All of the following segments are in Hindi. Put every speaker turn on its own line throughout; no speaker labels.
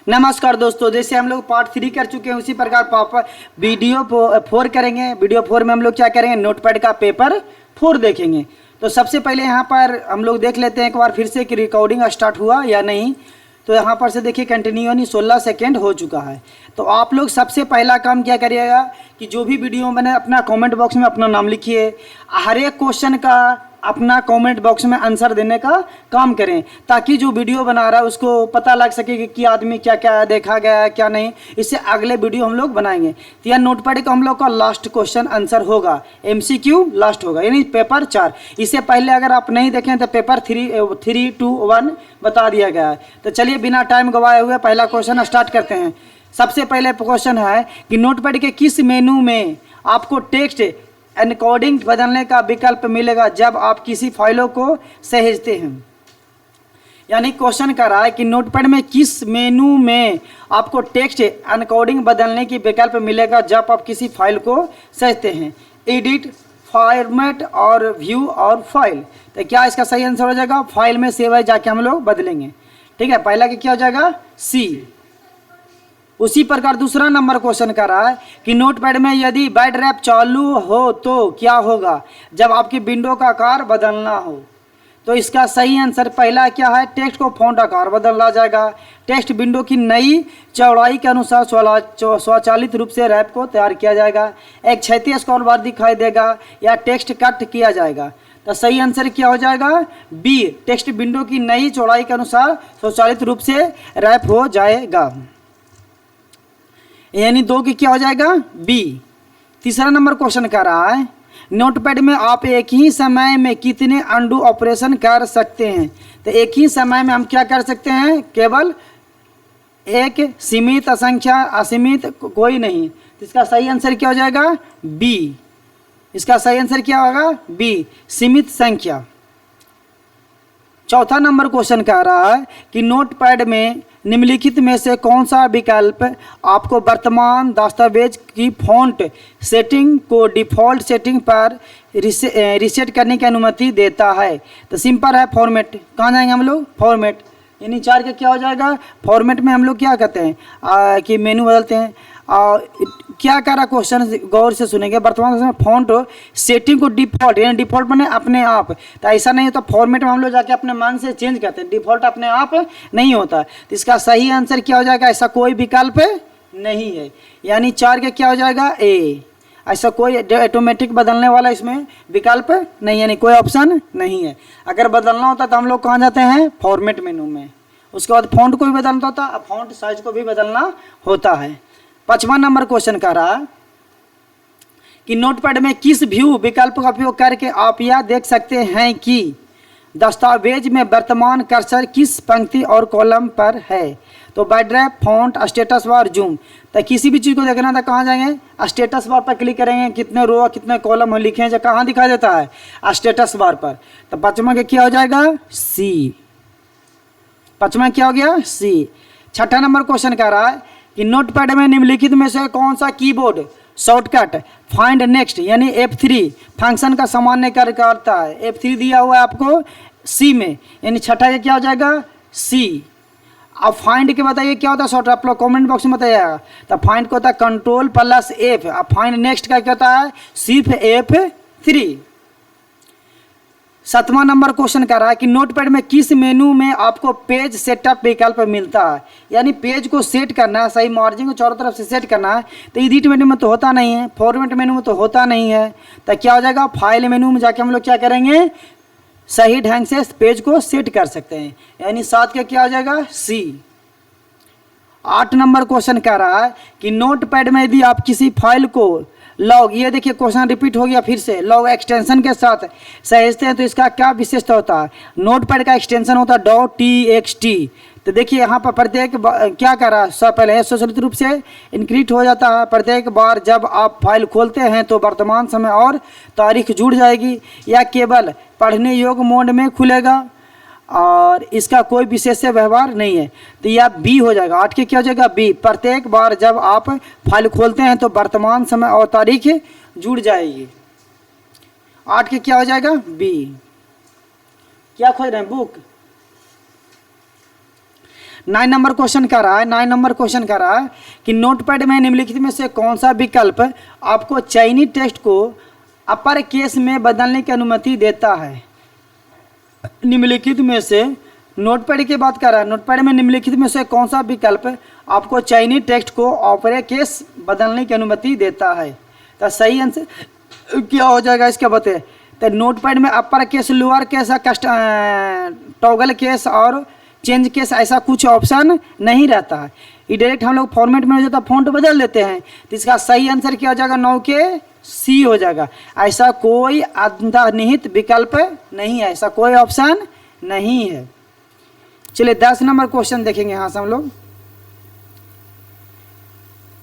नमस्कार दोस्तों, जैसे हम लोग पार्ट 3 कर चुके हैं उसी प्रकार पापा वीडियो 4 करेंगे। वीडियो 4 में हम लोग क्या करेंगे, नोटपैड का पेपर 4 देखेंगे। तो सबसे पहले यहाँ पर हम लोग देख लेते हैं एक बार फिर से कि रिकॉर्डिंग स्टार्ट हुआ या नहीं। तो यहाँ पर से देखिए कंटिन्यू नहीं 16 सेकेंड हो चुका है। तो आप लोग सबसे पहला काम क्या करिएगा कि जो भी वीडियो मैंने अपना कमेंट बॉक्स में अपना नाम लिखिए। हर एक क्वेश्चन का अपना कमेंट बॉक्स में आंसर देने का काम करें, ताकि जो वीडियो बना रहा है उसको पता लग सके कि आदमी क्या क्या देखा गया है क्या नहीं। इससे अगले वीडियो हम लोग बनाएंगे। तो यह नोटपैड का हम लोग का लास्ट क्वेश्चन आंसर होगा, MCQ लास्ट होगा, यानी पेपर 4। इससे पहले अगर आप नहीं देखें तो पेपर 3, 2, 1 बता दिया गया है। तो चलिए बिना टाइम गवाए हुए पहला क्वेश्चन स्टार्ट करते हैं। सबसे पहले क्वेश्चन है कि नोटपैड के किस मेनू में आपको टेक्स्ट एनकोडिंग बदलने का विकल्प मिलेगा जब आप किसी फाइलों को सहेजते हैं। यानी क्वेश्चन कर रहा है कि नोटपैड में किस मेनू में आपको टेक्स्ट एनकोडिंग बदलने की विकल्प मिलेगा जब आप किसी फाइल को सहेजते हैं। एडिट, फॉर्मेट और व्यू और फाइल। तो क्या इसका सही आंसर हो जाएगा, फाइल में सेव है जाके हम लोग बदलेंगे। ठीक है, पहला कि क्या हो जाएगा, C। उसी प्रकार दूसरा नंबर क्वेश्चन कर रहा है कि नोटपैड में यदि बैड रैप चालू हो तो क्या होगा जब आपकी विंडो का आकार बदलना हो। तो इसका सही आंसर पहला क्या है, टेक्स्ट को फॉन्ट आकार बदला जाएगा। टेक्स्ट विंडो की नई चौड़ाई के अनुसार स्वचालित रूप से रैप को तैयार किया जाएगा। एक क्षैतिज स्क्रॉल बार दिखाई देगा या टेक्स्ट कट किया जाएगा। तो सही आंसर क्या हो जाएगा, B। टेक्स्ट विंडो की नई चौड़ाई के अनुसार स्वचालित रूप से रैप हो जाएगा, यानी 2 की क्या हो जाएगा, B। तीसरा नंबर क्वेश्चन कर रहा है नोटपैड में आप एक ही समय में कितने अनडू ऑपरेशन कर सकते हैं। तो एक ही समय में हम क्या कर सकते हैं, केवल एक, सीमित, असंख्या, असीमित, कोई नहीं। तो इसका सही आंसर क्या हो जाएगा, B। इसका सही आंसर क्या होगा, B, सीमित संख्या। चौथा नंबर क्वेश्चन कह रहा है कि नोटपैड में निम्नलिखित में से कौन सा विकल्प आपको वर्तमान दस्तावेज की फॉन्ट सेटिंग को डिफ़ॉल्ट सेटिंग पर रिसेट करने की अनुमति देता है। तो सिंपल है, फॉर्मेट। कहाँ जाएंगे हम लोग, फॉर्मेट, यानी 4 का क्या हो जाएगा, फॉर्मेट में हम लोग क्या कहते हैं कि मेनू बदलते हैं। क्या कह रहा क्वेश्चन, गौर से सुनेंगे। वर्तमान समय फॉन्ट सेटिंग को डिफ़ॉल्ट, यानी डिफ़ॉल्ट बने अपने आप। तो ऐसा नहीं होता, फॉर्मेट में हम लोग जाके अपने मन से चेंज करते हैं, डिफ़ॉल्ट अपने आप नहीं होता। तो इसका सही आंसर क्या हो जाएगा, ऐसा कोई विकल्प नहीं है, यानी 4 का क्या हो जाएगा, A। ऐसा कोई ऑटोमेटिक बदलने वाला इसमें विकल्प नहीं, यानी कोई ऑप्शन नहीं है। अगर बदलना होता तो हम लोग कहाँ जाते हैं, फॉर्मेट मेनू में। उसके बाद फॉन्ट को भी बदलना होता, अब फॉन्ट साइज को भी बदलना होता है। 5वां नंबर क्वेश्चन कर रहा कि नोटपैड में किस व्यू विकल्प का उपयोग करके आप यह देख सकते हैं कि दस्तावेज में वर्तमान कर्सर किस पंक्ति और कॉलम पर है। तो word wrap, font, status bar, zoom. तो किसी भी चीज़ को देखना था कहाँ जाएंगे, स्टेटस बार पर क्लिक करेंगे, कितने रो कितने कॉलम लिखे हैं जो कहाँ दिखाई देता है, स्टेटस बार पर। तो 5वां का क्या हो जाएगा, C। 5वां क्या हो गया, C। 6ठा नंबर क्वेश्चन कह रहा है कि नोटपैड में निम्नलिखित में से कौन सा कीबोर्ड शॉर्टकट फाइंड नेक्स्ट यानी F3 फंक्शन का सामान्य कार्य करता है। F3 दिया हुआ है आपको C में, यानी 6ठा का क्या हो जाएगा, C। अब फाइंड के बताइए क्या होता है शॉर्ट, आप लोग कमेंट बॉक्स में बताइएगा। तो फाइंड को होता है Ctrl+F। अब फाइंड नेक्स्ट का क्या होता है, सिर्फ F3। 7वां नंबर क्वेश्चन कर रहा है कि नोटपैड में किस मेनू में आपको पेज सेटअप विकल्प मिलता है। यानी पेज को सेट करना है, सही मार्जिन को चारों तरफ से सेट करना है। तो एडिट मेनू में तो होता नहीं है, फॉर्मेट मेनू में तो होता नहीं है। तो क्या हो जाएगा, फाइल मेनू में जाके हम लोग क्या करेंगे, सही ढंग से पेज को सेट कर सकते हैं, यानी 7 का क्या हो जाएगा, C। 8 नंबर क्वेश्चन कह रहा है कि नोटपैड में यदि आप किसी फाइल को लॉग, ये देखिए क्वेश्चन रिपीट हो गया फिर से, लॉग एक्सटेंशन के साथ सहेजते हैं तो इसका क्या विशेषता होता है। नोटपैड का एक्सटेंशन होता है .txt। तो देखिए यहाँ पर प्रत्येक क्या कर रहा है, सब पहले स्वचालित रूप से इनक्रीट हो जाता है। प्रत्येक बार जब आप फाइल खोलते हैं तो वर्तमान समय और तारीख जुड़ जाएगी, या केवल पढ़ने योग्य मोड में खुलेगा और इसका कोई विशेष व्यवहार नहीं है। तो यह B हो जाएगा। 8 के क्या हो जाएगा, B। प्रत्येक बार जब आप फाइल खोलते हैं तो वर्तमान समय और तारीख जुड़ जाएगी। 8 के क्या हो जाएगा, B। क्या खोज रहे हैं, बुक। 9 नंबर क्वेश्चन कर रहा है, 9 नंबर क्वेश्चन कर रहा है कि नोटपैड में निम्नलिखित में से कौन सा विकल्प आपको चयनित टेक्स्ट को अपर केस में बदलने की अनुमति देता है। निम्नलिखित में से नोटपैड की बात कर रहा है, नोटपैड में निम्नलिखित में से कौन सा विकल्प आपको चयनित टेक्स्ट को अपर केस बदलने की अनुमति देता है। तो सही आंसर क्या हो जाएगा इसका बताइए। तो नोटपैड में upper case, lower case, toggle case और चेंज केस ऐसा कुछ ऑप्शन नहीं रहता है। ये डायरेक्ट हम लोग फॉर्मेट में हो जाता है, फॉन्ट बदल देते हैं। तो इसका सही आंसर क्या हो जाएगा, 9 के सी हो जाएगा। ऐसा कोई अंतर्निहित विकल्प नहीं है, ऐसा कोई ऑप्शन नहीं है। चलिए 10 नंबर क्वेश्चन देखेंगे यहाँ से हम लोग।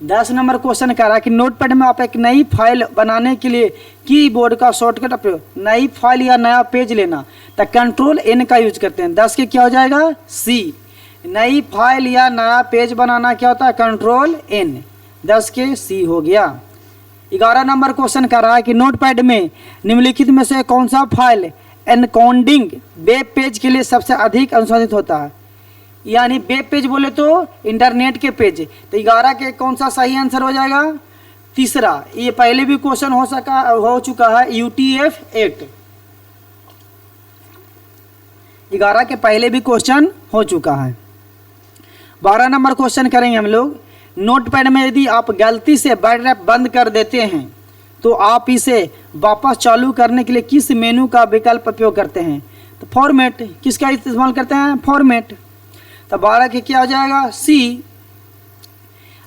10 नंबर क्वेश्चन कह रहा है कि नोटपैड में आप एक नई फाइल बनाने के लिए कीबोर्ड का शॉर्टकट उपयोग, नई फाइल या नया पेज लेना, तो कंट्रोल एन का यूज करते हैं। 10 के क्या हो जाएगा, सी। नई फाइल या नया पेज बनाना क्या होता है, कंट्रोल एन। 10 के सी हो गया। 11 नंबर क्वेश्चन कह रहा है कि नोटपैड में निम्नलिखित में से कौन सा फाइल एनकोडिंग वेब पेज के लिए सबसे अधिक अनुशंसित होता है। यानी वेब पेज बोले तो इंटरनेट के पेज। तो 11 के कौन सा सही आंसर हो जाएगा, तीसरा। ये पहले भी क्वेश्चन हो चुका है, UTF-8। 11 के पहले भी क्वेश्चन हो चुका है। 12 नंबर क्वेश्चन करेंगे हम लोग। नोटपैड में यदि आप गलती से बैटरी बंद कर देते हैं तो आप इसे वापस चालू करने के लिए किस मेनू का विकल्प उपयोग करते हैं। तो फॉर्मेट, किसका इस्तेमाल करते हैं, फॉर्मेट। तो 12 के क्या हो जाएगा, सी।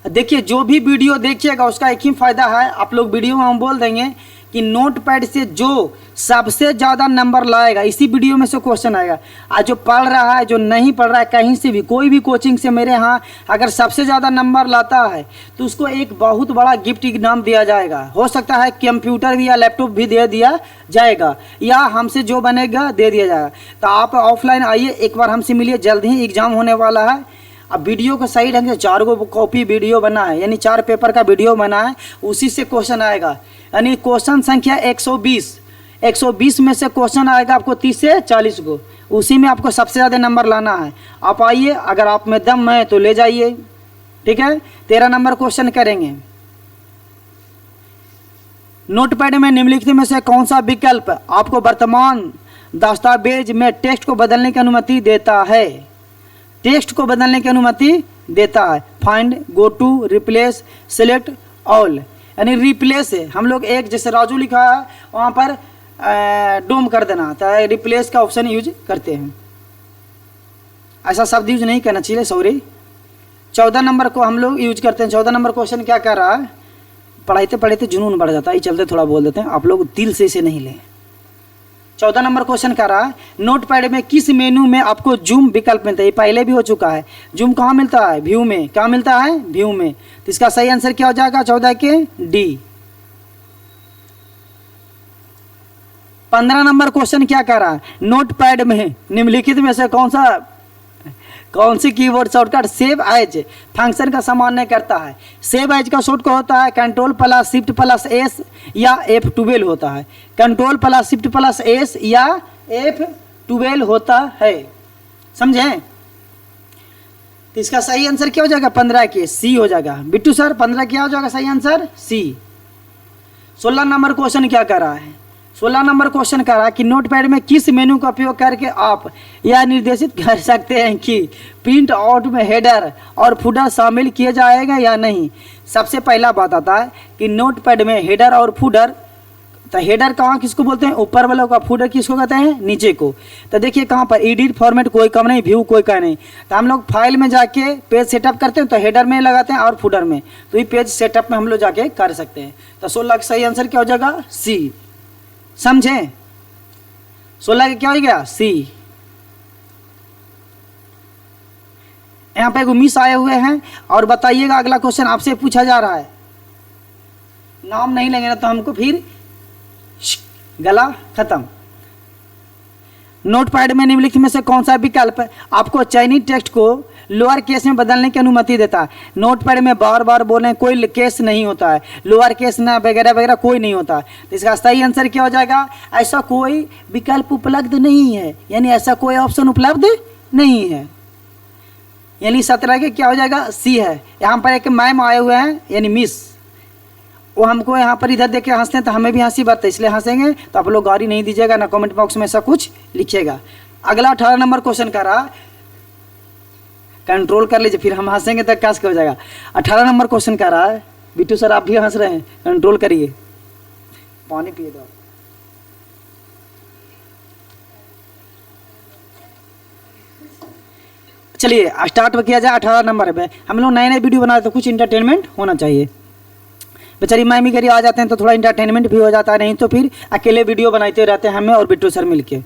देखिए जो भी वीडियो देखिएगा उसका एक ही फायदा है, आप लोग वीडियो में हम बोल देंगे कि नोटपैड से जो सबसे ज़्यादा नंबर लाएगा इसी वीडियो में से क्वेश्चन आएगा। आज जो पढ़ रहा है, जो नहीं पढ़ रहा है, कहीं से भी कोई भी कोचिंग से मेरे यहाँ अगर सबसे ज़्यादा नंबर लाता है तो उसको एक बहुत बड़ा गिफ्ट इनाम दिया जाएगा। हो सकता है कंप्यूटर भी या लैपटॉप भी दे दिया जाएगा, या हमसे जो बनेगा दे दिया जाएगा। तो आप ऑफलाइन आइए, एक बार हमसे मिलिए, जल्द ही एग्ज़ाम होने वाला है। अब वीडियो को सही ढंग से 4 गो कॉपी वीडियो बना है, यानी 4 पेपर का वीडियो बना है, उसी से क्वेश्चन आएगा। यानी क्वेश्चन संख्या 120 में से क्वेश्चन आएगा आपको 30 से 40 गो, उसी में आपको सबसे ज़्यादा नंबर लाना है। आप आइए, अगर आप में दम है तो ले जाइए, ठीक है। 13 नंबर क्वेश्चन करेंगे। नोटपैड में निम्नलिखित में से कौन सा विकल्प आपको वर्तमान दस्तावेज में टेक्स्ट को बदलने की अनुमति देता है। टेक्स्ट को बदलने की अनुमति देता है। Find, go to, replace, select all. यानी रिप्लेस है, हम लोग एक जैसे राजू लिखा है वहाँ पर डोम कर देना, तो रिप्लेस का ऑप्शन यूज करते हैं। ऐसा शब्द यूज नहीं करना चाहिए, सॉरी। 14 नंबर को हम लोग यूज करते हैं। 14 नंबर क्वेश्चन क्या कर रहा है, पढ़ाते पढ़ाते जुनून बढ़ जाता है, ये चलते थोड़ा बोल देते हैं, आप लोग दिल से इसे नहीं लें। 14 नंबर क्वेश्चन कर रहा है, नोटपैड में किस मेनू में आपको जूम विकल्प मिलता है। ये पहले भी हो चुका है। जूम कहाँ मिलता है, व्यू में। क्या मिलता है, व्यू में। तो इसका सही आंसर क्या हो जाएगा, 14 के डी। 15 नंबर क्वेश्चन क्या कर रहा है, नोटपैड में निम्नलिखित में से कौन सी keyboard shortcut save as function का सामान्य करता है। सेव एज का शॉर्टकट होता है Ctrl+Shift+S या F12 होता है। Ctrl+Shift+S या F12 होता है, समझे। तो इसका सही आंसर क्या हो जाएगा, 15 के सी हो जाएगा। बिट्टू सर 15 क्या हो जाएगा सही आंसर, सी। 16 नंबर क्वेश्चन क्या कर रहा है, 16 नंबर क्वेश्चन कर रहा है कि नोटपैड में किस मेनू का उपयोग करके आप यह निर्देशित कर सकते हैं कि प्रिंट आउट में हेडर और फुटर शामिल किए जाएगा या नहीं। सबसे पहला बात आता है कि नोटपैड में हेडर और फुटर, तो हेडर कहाँ किसको बोलते हैं, ऊपर वालों का। फुटर किसको कहते हैं, नीचे को। तो देखिए कहाँ पर एडिट फॉर्मेट कोई कम नहीं, व्यू कोई का नहीं। तो हम लोग फाइल में जाके पेज सेटअप करते हैं, तो हेडर में लगाते हैं और फुटर में, तो ये पेज सेटअप में हम लोग जाके कर सकते हैं। तो 16 का सही आंसर क्या हो जाएगा, सी। समझे, 16 के क्या हो गया, सी। यहाँ पे मिस आए हुए हैं और बताइएगा, अगला क्वेश्चन आपसे पूछा जा रहा है। नाम नहीं लेंगे ना तो हमको फिर गला खत्म। नोटपैड में निम्नलिखित में से कौन सा विकल्प आपको चयनित टेक्स्ट को लोअर केस में बदलने की अनुमति देता है। नोटपैड में बार बार बोलें कोई केस नहीं होता है, लोअर केस ना वगैरह वगैरह कोई नहीं होता है। तो इसका सही आंसर क्या हो जाएगा, ऐसा कोई विकल्प उपलब्ध नहीं है, यानी ऐसा कोई ऑप्शन उपलब्ध नहीं है। यानी 17 के क्या हो जाएगा, सी है। यहाँ पर एक मैम आए हुए हैं यानी मिस, वो हमको यहाँ पर इधर देख के हंसते हैं तो हमें भी हंसी बात है, इसलिए हंसेंगे। तो आप लोग गाली नहीं दीजिएगा ना, कमेंट बॉक्स में ऐसा कुछ लिखिएगा। अगला 18 नंबर क्वेश्चन का रहा, कंट्रोल कर लीजिए फिर हम हंसेंगे तो क्या हो जाएगा। 18 नंबर क्वेश्चन का रहा है, बिट्टू सर आप भी हंस रहे हैं, कंट्रोल करिए, पानी पिए दो। चलिए स्टार्ट किया जाए। 18 नंबर में हम लोग नए नए वीडियो बना रहे तो कुछ इंटरटेनमेंट होना चाहिए। बेचारी मामी करी आ जाते हैं तो थोड़ा इंटरटेनमेंट भी हो जाता है, नहीं तो फिर अकेले वीडियो बनाते रहते हैं हमें और बिट्टू सर मिलके,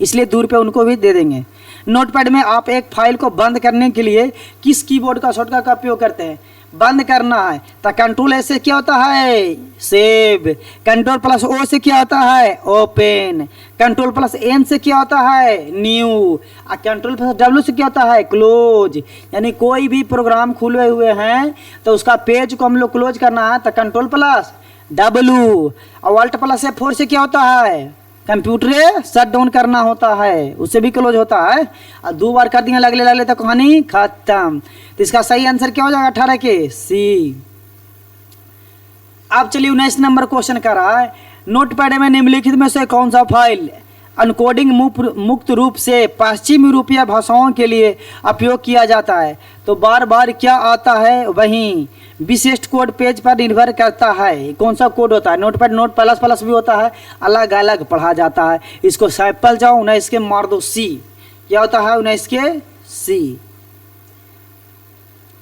इसलिए दूर पे उनको भी दे देंगे। नोटपैड में आप एक फाइल को बंद करने के लिए किस कीबोर्ड का शॉर्टकट का उपयोग करते हैं? बंद करना है तो कंट्रोल ए से क्या होता है, सेव। कंट्रोल प्लस ओ से क्या होता है, ओपन। कंट्रोल प्लस एन से क्या होता है, न्यू। और कंट्रोल प्लस डब्ल्यू से क्या होता है, क्लोज। यानी कोई भी प्रोग्राम खुले हुए हैं तो उसका पेज को हम लोग क्लोज करना है तो कंट्रोल प्लस डब्ल्यू। और अल्ट प्लस F4 से क्या होता है, कंप्यूटर शट डाउन करना होता है, उससे भी क्लोज होता है। और 2 बार कर दिए लगले लगले तो कहानी खत्म। तो इसका सही आंसर क्या हो जाएगा, 18 के सी। अब चलिए 19 नंबर क्वेश्चन का रहा है, नोटपैड में निम्नलिखित में से कौन सा फाइल अनकोडिंग मुक्त रूप से पश्चिमी यूरोपीय भाषाओं के लिए उपयोग किया जाता है? तो बार बार क्या आता है, वहीं विशिष्ट कोड पेज पर निर्भर करता है। कौन सा कोड होता है? नोटपैड नोट प्लस प्लस भी होता है, अलग अलग पढ़ा जाता है। इसको सैंपल जाओ 19 के मार दो सी। क्या होता है 19 के सी।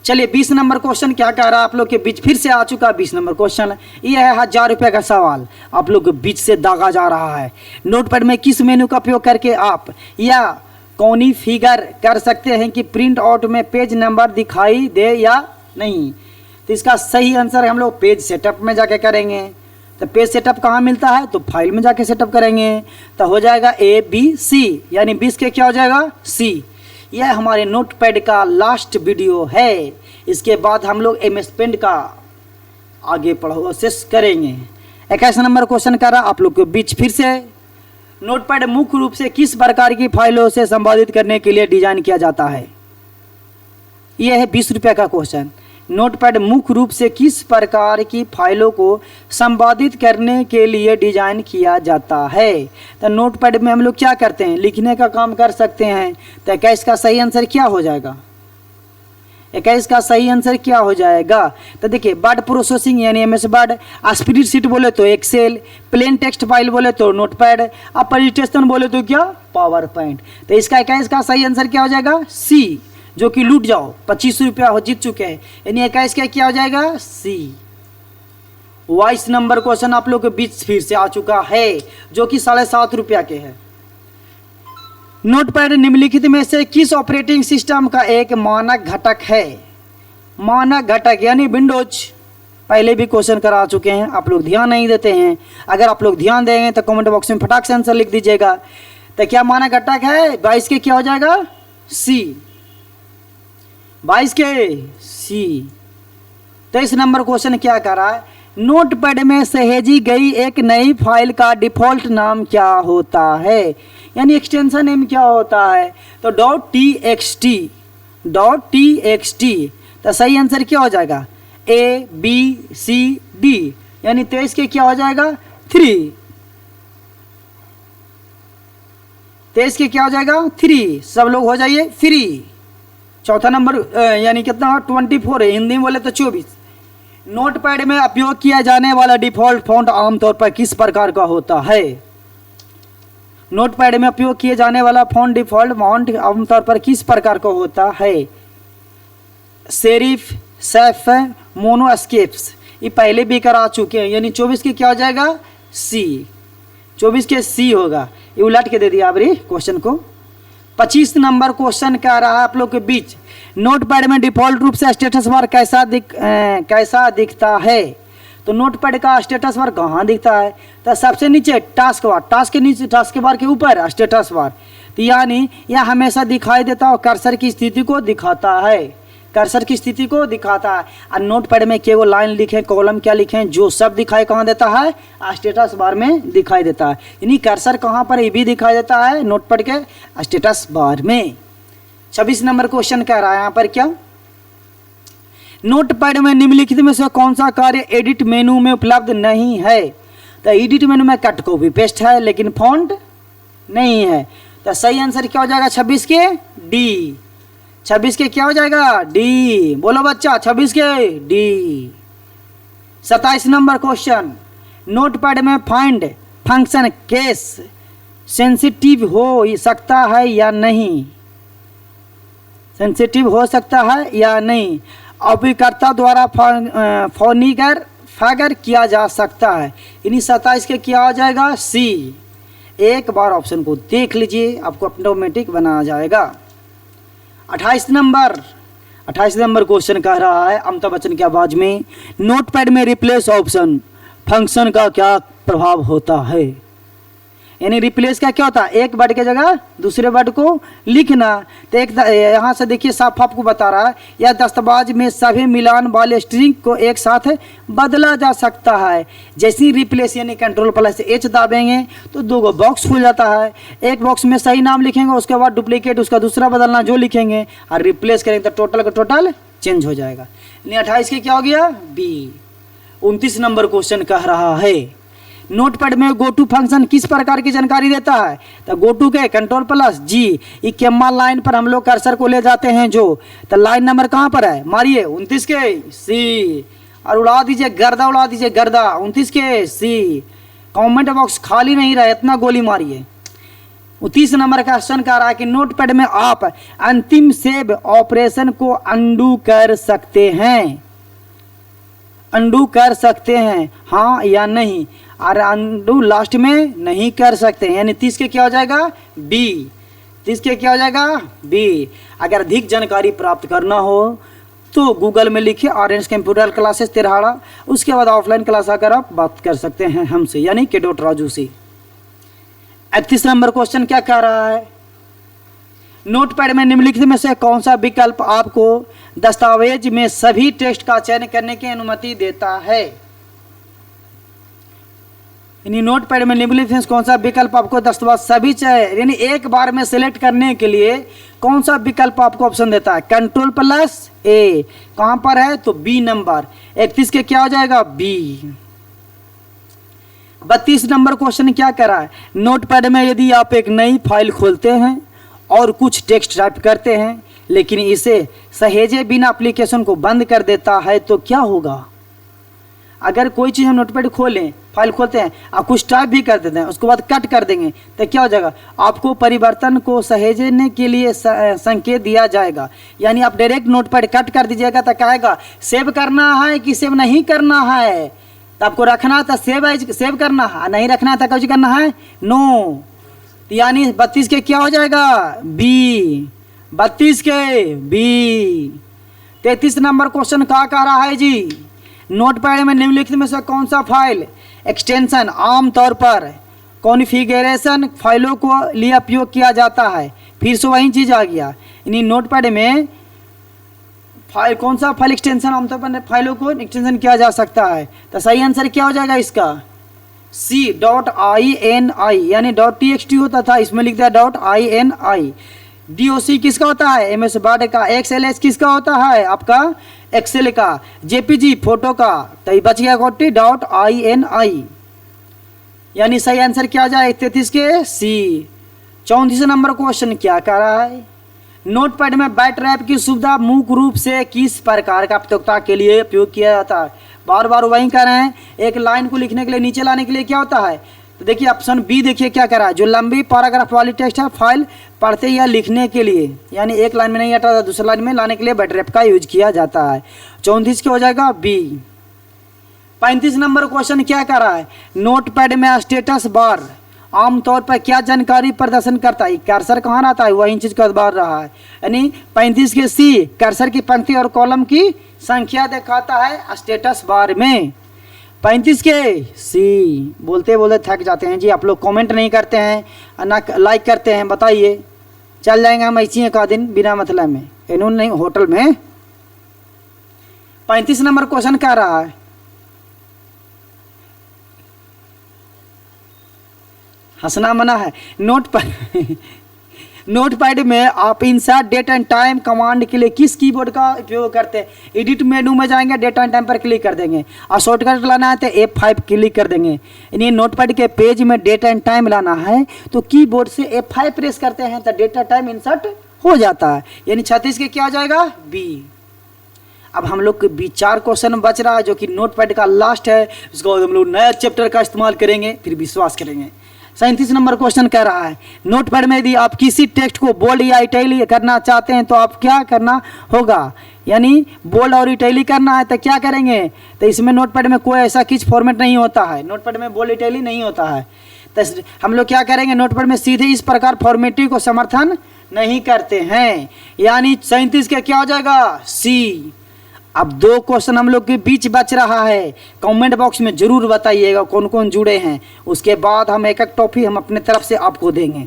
चलिए 20 नंबर क्वेश्चन क्या कह रहा है आप लोग के बीच, फिर से आ चुका 20 नंबर क्वेश्चन। ये है 1000 रुपये का सवाल आप लोग के बीच से दागा जा रहा है। नोटपैड में किस मेनू का उपयोग करके आप या कौनी फिगर कर सकते हैं कि प्रिंट आउट में पेज नंबर दिखाई दे या नहीं? तो इसका सही आंसर हम लोग पेज सेटअप में जाके करेंगे। तो पेज सेटअप कहाँ मिलता है, तो फाइल में जाके सेटअप करेंगे। तो हो जाएगा ABC, यानी 20 के क्या हो जाएगा, सी। यह हमारे नोटपैड का लास्ट वीडियो है। इसके बाद हम लोग MS पेंट का आगे प्रोसेस करेंगे। 21 नंबर क्वेश्चन कर रहा आप लोग के बीच फिर से, नोटपैड मुख्य रूप से किस प्रकार की फाइलों से संपादित करने के लिए डिजाइन किया जाता है? यह है 20 रुपये का क्वेश्चन। नोटपैड मुख्य रूप से किस प्रकार की फाइलों को संपादित करने के लिए डिजाइन किया जाता है? तो नोटपैड में हम लोग क्या करते हैं, लिखने का काम कर सकते हैं। तो 21 का सही आंसर क्या हो जाएगा, 21 का सही आंसर क्या हो जाएगा? तो देखिए वर्ड प्रोसेसिंग यानी MS वर्ड, स्प्रेडशीट बोले तो एक्सेल, प्लेन टेक्स्ट फाइल बोले तो नोटपैड, और प्रेजेंटेशन बोले तो क्या, पावर पॉइंट। तो इसका 21 का सही आंसर क्या हो जाएगा, सी, जो कि लूट जाओ 25 रुपया हो जीत चुके हैं। यानी 21 का क्या हो जाएगा, सी। 22 नंबर क्वेश्चन आप लोग के बीच फिर से आ चुका है, जो कि 7.5 रुपया के है। नोटपैड निम्नलिखित में से किस ऑपरेटिंग सिस्टम का एक मानक घटक है? मानक घटक यानी विंडोज। पहले भी क्वेश्चन करा चुके हैं, आप लोग ध्यान नहीं देते हैं। अगर आप लोग ध्यान देंगे तो कमेंट बॉक्स में फटाक से आंसर लिख दीजिएगा। तो क्या मानक घटक है, 22 के क्या हो जाएगा, सी। 22 के सी। 23 नंबर क्वेश्चन क्या कर रहा है, नोटपैड में सहेजी गई एक नई फाइल का डिफॉल्ट नाम क्या होता है? यानी एक्सटेंशन नेम क्या होता है? तो .txt। तो सही आंसर क्या हो जाएगा, ABCD। यानी 23 के क्या हो जाएगा, 3। 23 के क्या हो जाएगा, 3। सब लोग हो जाइए फ्री। चौथा नंबर यानी कितना, 24 है, हिंदी में बोले तो 24। नोटपैड में उपयोग किया जाने वाला डिफॉल्ट फॉन्ट आमतौर पर किस प्रकार का होता है? नोटपैड में उपयोग किए जाने वाला फॉन्ट डिफॉल्ट फॉन्ट आमतौर पर किस प्रकार का होता है? सेरिफ, सैफ, मोनोस्केप्स। ये पहले भी करा चुके हैं। यानी 24 के क्या हो जाएगा, सी। 24 के सी होगा। ये उलट के दे दिया आप क्वेश्चन को। 25 नंबर क्वेश्चन क्या रहा आप लोग के बीच, नोटपैड में डिफॉल्ट रूप से स्टेटस बार कैसा दिखता है? तो नोटपैड का स्टेटस बार कहाँ दिखता है? तो सबसे नीचे टास्क बार, टास्क के नीचे, टास्क बार के ऊपर स्टेटस बार। तो यानी यह हमेशा दिखाई देता है, कर्सर की स्थिति को दिखाता है, कर्सर की स्थिति को दिखाता है। और नोटपैड में केवल लाइन लिखें, कॉलम क्या लिखें, जो सब दिखाई कहाँ देता है, स्टेटस बार में दिखाई देता है। यानी कर्सर कहाँ पर ये भी दिखाई देता है, नोटपैड के स्टेटस बार में। 26 नंबर क्वेश्चन कह रहा है यहाँ पर क्या, नोटपैड में निम्नलिखित में से कौन सा कार्य एडिट मेनू में उपलब्ध नहीं है। तो एडिट मेनू में कट कॉपी पेस्ट है लेकिन फॉन्ट नहीं है। तो सही आंसर क्या हो जाएगा 26 के डी। 26 के क्या हो जाएगा डी, बोलो बच्चा 26 के डी। 27 नंबर क्वेश्चन, नोटपैड में फाइंड फंक्शन केस सेंसिटिव हो सकता है या नहीं, सेंसिटिव हो सकता है या नहीं, उपयोगकर्ता द्वारा फॉगर किया जा सकता है। इन्हीं 27 के क्या हो जाएगा सी। एक बार ऑप्शन को देख लीजिए, आपको ऑटोमेटिक बना जाएगा। 28 नंबर क्वेश्चन कह रहा है अमिताभ बच्चन की आवाज में, नोटपैड में रिप्लेस ऑप्शन फंक्शन का क्या प्रभाव होता है। यानी रिप्लेस का क्या होता है, एक वर्ड के जगह दूसरे वर्ड को लिखना। तो एक यहाँ से देखिए साफ आपको बता रहा है, यह दस्तावेज में सभी मिलान वाले स्ट्रिंग को एक साथ बदला जा सकता है। जैसे ही रिप्लेस यानी कंट्रोल प्लस एच दाबेंगे तो दो बॉक्स खुल जाता है। एक बॉक्स में सही नाम लिखेंगे, उसके बाद डुप्लीकेट उसका दूसरा बदलना जो लिखेंगे, और रिप्लेस करेंगे तो टोटल का टोटल चेंज हो जाएगा। यानी 28 के क्या हो गया बी। 29 नंबर क्वेश्चन कह रहा है, नोटपैड में गो टू फंक्शन किस प्रकार की जानकारी देता है। तो गो टू के कंट्रोल प्लस जी, ये केम्मा लाइन पर हम लोग कर्सर को ले जाते हैं जो, तो लाइन नंबर कहाँ पर है मारिए 29 के सी, और उड़ा दीजिए गर्दा, उड़ा दीजिए गर्दा 29 के सी। कमेंट बॉक्स खाली नहीं रहा, इतना गोली मारिए। 30 नंबर का क्वेश्चन कह रहा है कि नोटपैड में आप अंतिम सेव ऑपरेशन को अंडू कर सकते हैं, अंडू कर सकते हैं हाँ या नहीं, और अंडू लास्ट में नहीं कर सकते, यानी 30 के क्या हो जाएगा बी। 30 के क्या हो जाएगा बी। अगर अधिक जानकारी प्राप्त करना हो तो गूगल में लिखिए ऑरेंज कंप्यूटर क्लासेस तिरहाड़ा, उसके बाद ऑफलाइन क्लास आकर आप बात कर सकते हैं हमसे यानी के डॉट राजू से। 31 नंबर क्वेश्चन क्या कह रहा है, नोटपैड में निम्नलिखित में से कौन सा विकल्प आपको दस्तावेज में सभी टेक्स्ट का चयन करने की अनुमति देता है। यानी नोटपैड में निम्नलिखित में कौन सा विकल्प आपको दस्तावेज सभी यानी एक बार में सिलेक्ट करने के लिए कौन सा विकल्प आपको ऑप्शन देता है, कंट्रोल प्लस ए, कहां पर है तो बी नंबर। 31 के क्या हो जाएगा बी। 32 नंबर क्वेश्चन क्या कह रहा है, नोटपैड में यदि आप एक नई फाइल खोलते हैं और कुछ टेक्स्ट टाइप करते हैं लेकिन इसे सहेजे बिना एप्लीकेशन को बंद कर देता है तो क्या होगा। अगर कोई चीज़ हम नोटपैड खोलें, फाइल खोलते हैं और कुछ टाइप भी कर देते हैं, उसके बाद कट कर देंगे तो क्या हो जाएगा, आपको परिवर्तन को सहेजने के लिए संकेत दिया जाएगा। यानी आप डायरेक्ट नोटपैड कट कर दीजिएगा तो कहेगा सेव करना है कि सेव नहीं करना है। तो आपको रखना था सेव करना है, नहीं रखना था कुछ करना है नो। यानी 32 के क्या हो जाएगा बी। 32 के बी। 33 नंबर क्वेश्चन क्या कह रहा है जी, नोटपैड में निम्नलिखित में से कौन सा फाइल एक्सटेंशन आमतौर पर कॉन्फ़िगरेशन फाइलों को लिए उपयोग किया जाता है। फिर से वही चीज़ आ गया, यानी नोटपैड में फाइल कौन सा फाइल एक्सटेंशन आमतौर पर फाइलों को एक्सटेंशन किया जा सकता है। तो सही आंसर क्या हो जाएगा इसका सी .ini, यानी .txt होता था, इसमें लिख दिया .ini। DOC किसका होता है MS वर्ड का, XLS किसका होता है आपका एक्सेल का, JPG फोटो का, तो ये बच गया कोटी .ini। यानी सही आंसर क्या आ जाए 33 के सी। 34 नंबर क्वेश्चन क्या कर रहा है, नोटपैड में बैट रैप की सुविधा मुख्य रूप से किस प्रकार का प्रतियोगिता के लिए उपयोग किया जाता है। बार बार वही कर रहे हैं, एक लाइन को लिखने के लिए नीचे लाने के लिए क्या होता है। तो देखिए ऑप्शन बी देखिए क्या कर रहा है, जो लंबी पैराग्राफ वाली टेक्स्ट है फाइल पढ़ते या लिखने के लिए, यानी एक लाइन में नहीं हटा दूसरी लाइन में लाने के लिए बैट रैप का यूज किया जाता है। 34 के हो जाएगा बी। 35 नंबर क्वेश्चन क्या कर रहा है, नोटपैड में स्टेटस बार आमतौर पर क्या जानकारी प्रदर्शन करता है। कर्सर कहाँ आता है वही चीज का बार रहा है, यानी 35 के सी कर्सर की पंक्ति और कॉलम की संख्या दिखाता है स्टेटस बार में। 35 के सी। बोलते बोलते थक जाते हैं जी आप लोग, कमेंट नहीं करते हैं ना लाइक करते हैं, बताइए चल जाएंगे हम ऐसी का दिन बिना मतलब में इन्होंने नहीं होटल में। 35 नंबर क्वेश्चन क्या रहा है, हंसना मना है। नोटपैड में आप insert date and time command के लिए किस कीबोर्ड का उपयोग करते हैं? एडिट मेनू में जाएंगे, डेट एंड टाइम पर क्लिक कर देंगे, और शॉर्टकट लाना है तो F5 क्लिक कर देंगे। यानी नोटपैड के पेज में डेट एंड टाइम लाना है तो कीबोर्ड से F5 प्रेस करते हैं तो डेट एंड टाइम इंसर्ट हो जाता है। यानी 36 के क्या हो जाएगा? बी। अब हम लोग के बी 4 क्वेश्चन बच रहा है जो कि नोटपैड का लास्ट है, उसके बाद हम लोग नया चैप्टर का इस्तेमाल करेंगे, फिर विश्वास करेंगे। 37 नंबर क्वेश्चन कह रहा है नोटपैड में यदि आप किसी टेक्स्ट को बोल्ड या इटैलिक करना चाहते हैं तो आप क्या करना होगा? यानी बोल्ड और इटैलिक करना है तो क्या करेंगे? तो इसमें नोटपैड में कोई ऐसा किस फॉर्मेट नहीं होता है, नोटपैड में बोल्ड इटैलिक नहीं होता है, तो हम लोग क्या करेंगे? नोटपैड में सीधे इस प्रकार फॉर्मेटिंग को समर्थन नहीं करते हैं। यानी 37 का क्या हो जाएगा? सी। अब 2 क्वेश्चन हम लोग के बीच बच रहा है, कमेंट बॉक्स में जरूर बताइएगा कौन कौन जुड़े हैं। उसके बाद हम एक टॉफी हम अपने तरफ से आपको देंगे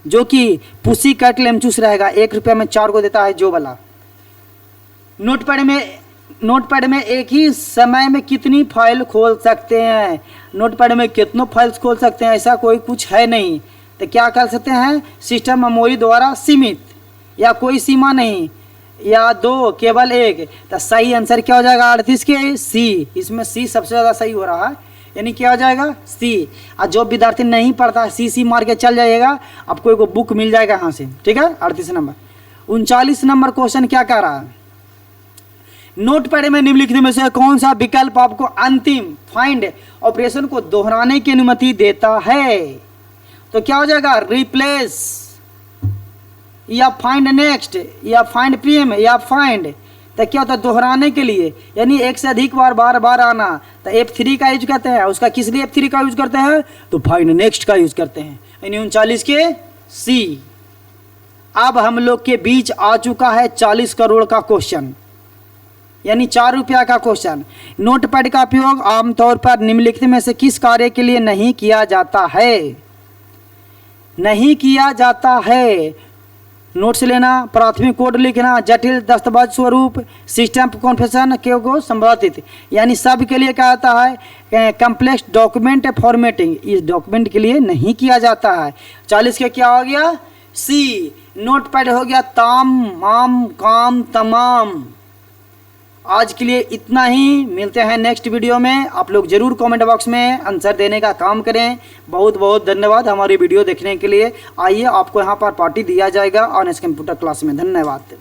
जो कि पुसी कैट लेमचूस रहेगा, 1 रुपये में 4 को देता है जो वाला। नोटपैड में एक ही समय में कितनी फाइल खोल सकते हैं? नोटपैड में कितनों फाइल्स खोल सकते हैं? ऐसा कोई कुछ है नहीं, तो क्या कर सकते हैं? सिस्टम मेमोरी द्वारा सीमित, या कोई सीमा नहीं, या 2 केवल 1। तो सही आंसर क्या हो जाएगा? 38 के सी। इसमें सी सबसे ज़्यादा सही हो रहा है, यानी क्या हो जाएगा? सी। और जो विद्यार्थी नहीं पढ़ता है सी मार के चल जाइएगा, आपको एक बुक मिल जाएगा यहाँ से, ठीक है। 38 नंबर। 39 नंबर क्वेश्चन क्या कह रहा है? नोटपैड में निम्नलिखित में से कौन सा विकल्प आपको अंतिम फाइंड ऑपरेशन को दोहराने की अनुमति देता है? तो क्या हो जाएगा? रिप्लेस, या फाइंड नेक्स्ट, या फाइंड प्रीम, या फाइंड। तो क्या होता है? दोहराने के लिए, यानी एक से अधिक बार बार आना, तो F3 का यूज करते हैं। उसका किस लिए F3 का यूज करते हैं? तो फाइंड नेक्स्ट का यूज करते हैं। यानी 39 के सी। अब हम लोग के बीच आ चुका है 40 करोड़ का क्वेश्चन, यानी 4 रुपया का क्वेश्चन। नोटपैड का उपयोग आमतौर पर निम्नलिखित में से किस कार्य के लिए नहीं किया जाता है? नहीं किया जाता है। नोट्स लेना, प्राथमिक कोड लिखना, जटिल दस्तावेज स्वरूप, सिस्टम कॉन्फ़िगरेशन को संबोधित, यानी सब के लिए क्या आता है? कम्प्लेक्स डॉक्यूमेंट फॉर्मेटिंग, इस डॉक्यूमेंट के लिए नहीं किया जाता है। 40 के क्या हो गया? सी। नोटपैड हो गया ताम काम तमाम। आज के लिए इतना ही, मिलते हैं नेक्स्ट वीडियो में। आप लोग जरूर कमेंट बॉक्स में आंसर देने का काम करें। बहुत बहुत धन्यवाद हमारी वीडियो देखने के लिए। आइए आपको यहाँ पर पार्टी दिया जाएगा ऑन कंप्यूटर क्लास में। धन्यवाद।